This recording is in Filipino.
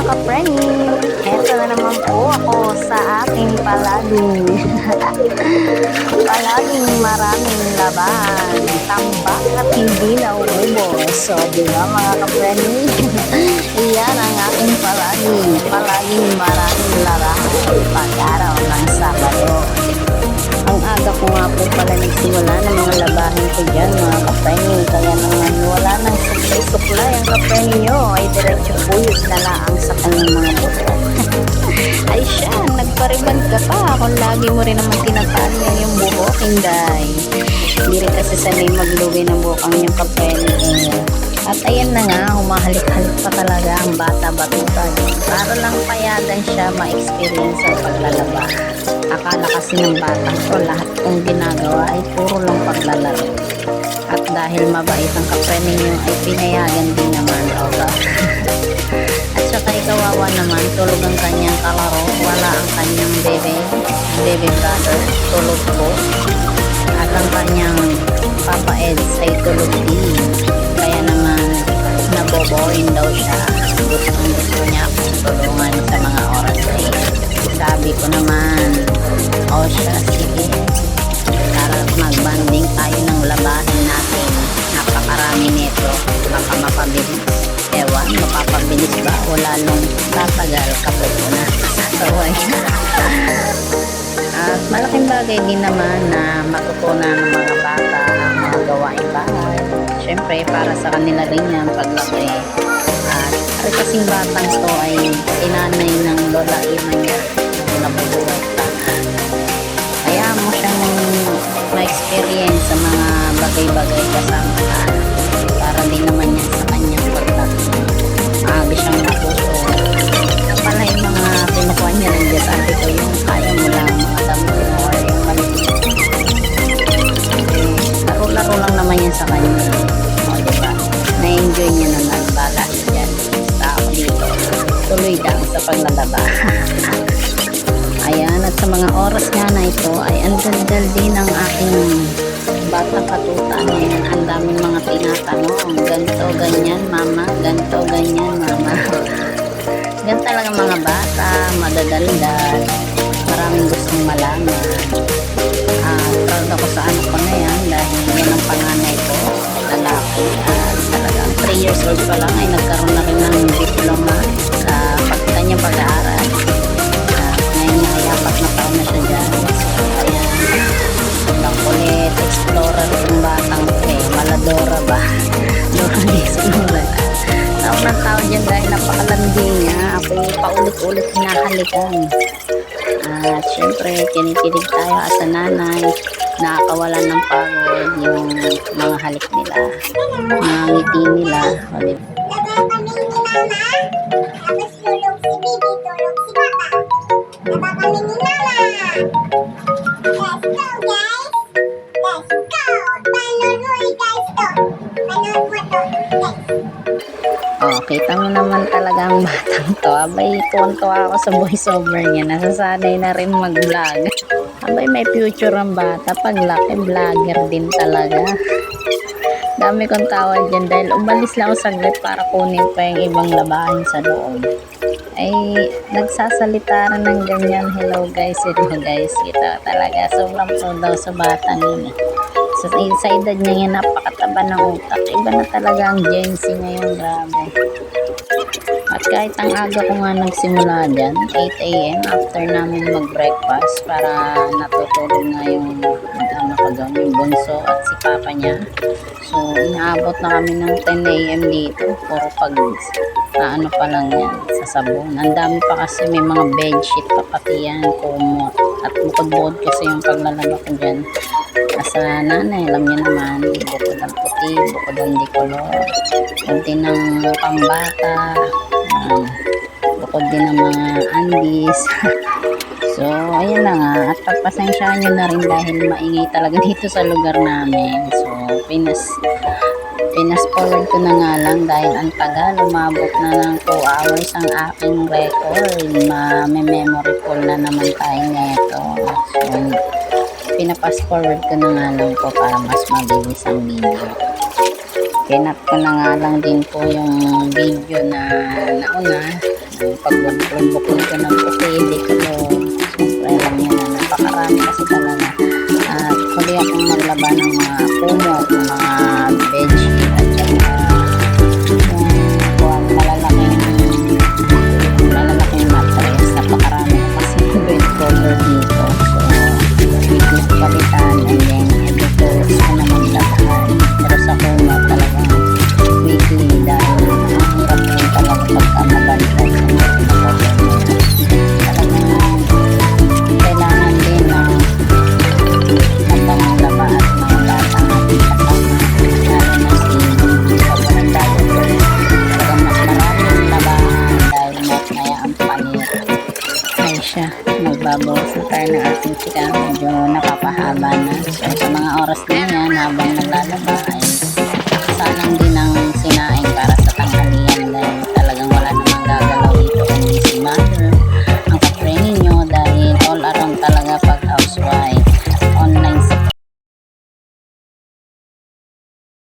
ka-preni, eto na naman po ako sa aking palaging palaging maraming laban, tambak at hindi nauubos. So diba mga ka-preni, iyan ang aking palaging maraming laban pag-araw ng Sabado. Ang aga ko nga po pala nagsimula ng mga labahin ko dyan mga ka-preni, kaya naman wala nang suklay-suklay ang ka-preni nyo ay diretso puyot na laang sa kanyang mga buto. Ay siya, nagpariban ka pa kung lagi mo rin naman tinatali ang yung buhok, hinday. Hindi rin kasi sanay magluwi ng buhok ang yung ka-preni. At ayan na nga, humahalik-halik pa talaga ang bata-batuta. Para lang payagan siya ma-experience ang paglalaba. Akala kasi ng batang ko lahat kong ginagawa ay puro lang paglalaro. At dahil mabait ang ka-preni niyo ay pinayagan din naman ako. At saka ikawawa naman, tulog ang kanyang kalaro, wala ang kanyang baby brother, tulog po. At ang kanyang Papa Eds ay tulog din. Kaya naman naboboring daw siya. Gusto niya akong tulungan sa mga oras na yun. Sabi ko naman, o siya, sige, para magbanding tayo ng labahin natin. Napakarami nito, baka mapabilis. Ewan, mapapabilis ba o lalong tatagal kapag na. So, at malaking bagay din naman na matutunan ng mga bata ang mga gawain bahay. Siyempre, para sa kanila rin yan paglaki. At kasing batang to ay sinanay ng lola ima niya na nabubuhay pa. Kaya mo siyang ma-experience sa mga bagay-bagay kasama ka. Para din naman yan sa kanyang paglaki. Maaga siyang natuto. Pala yung mga pinukuha niya rin dyan. Sabi ko yung kaya mo lang mga dami mo or yung maliit. Laro-laro lang naman yan sa kanya. O diba? Na-enjoy niya na nagbala siya dyan. Basta ako dito. Tuloy lang sa paglalaba. Ayan, at sa mga oras nga na ito ay ang daldal din ang aking batang katuta niya. Ang daming mga tinatanong. Ganto, ganyan, mama. Ganto, ganyan, mama. Ganyan talaga mga bata, madadaldal. Maraming gustong malaman. Proud ako sa anak ko na yan dahil yan ang panganay ko. Lalaki. Talagang 3 years old pa lang ay nagkaroon na rin ng diploma sa kanyang pag-aaral. Ngayon niya ay 4 na taon na siya dyan. So, ayan. Sobrang kulit. Explorer yung batang Maladora ba? Dora the Explorer. Taon ng tao dyan dahil napakalandi niya. Ako paulit-ulit hinahalikan. At syempre, kinikilig tayo as a nanay. Nakakawalan ng pagod yung mga halik nila. Mga ngiti nila. O, diba? Kami ni Mama, tapos tulog si Bibi, tulog si Papa. Kami ni Mama. Let's go, guys. Let's go. Panood mo guys to. Panood mo to, guys. Oh, kita mo naman talaga ang batang to. Abay, tuwan-tuwa ako sa voiceover niya. Nasasanay na rin mag-vlog. Abay, may future ang bata. Paglaki, vlogger din talaga. Dami kong tawad dyan dahil umalis lang ako saglit para kunin pa yung ibang labahan sa loob. Ay, nagsasalita rin ng ganyan. Hello guys, kita talaga. Sobrang proud daw sa bata niya. Sa edad niya yung napakataba ng utak. Iba na talaga ang Gen Z ngayon, grabe. At kahit ang aga ko nga nagsimula dyan, 8 AM after namin mag-breakfast para natutulog nga yung yung bunso at si papa niya. So, inaabot na kami ng 10 AM dito. Puro ano pa lang yan, sa sabon. Ang dami pa kasi may mga bedsheet pa pati yan, kumot. At bukod-bukod kasi yung paglalaba ko dyan. Asa nanay, alam niya naman, bukod ang puti, bukod ang dikolor, kunti ng pambata, bukod din ng mga undies. So, ayun na nga. At pagpasensyaan nyo na rin dahil maingay talaga dito sa lugar namin. So, pinas forward ko na nga lang dahil ang tagal. Umabot na ng 2 hours ang aking record. Memory full na naman tayo nito. So, pinapass forward ko na nga lang po para mas mabilis ang video. Pinat ko na nga lang din po yung video na nauna pagbubukod ko ng pupili ko. Siyempre alam niyo na napakarami kasi talaga. At huli akong maglaba ng mga kumot, ng mga bedsheet at saka yung malalaking mattress. Napakarami ko kasi bed cover dito. So, weekly palitan and then every 2 weeks ko naman labahan. Pero sa kumot talagang weekly dahil ang hirap rin talaga pagka mabalikan sa mga cover mo. Talagang kailangan din ng mabang laba at mga batang ating kasama. Lalo na si sobrang dahil ko. Talagang mas maraming labahan dahil maya ang panit. Ay siya, magbabawas na tayo ng ating chika. Medyo napapahaba na. So sa mga oras na yan habang naglalaba ay salang din ang sinabi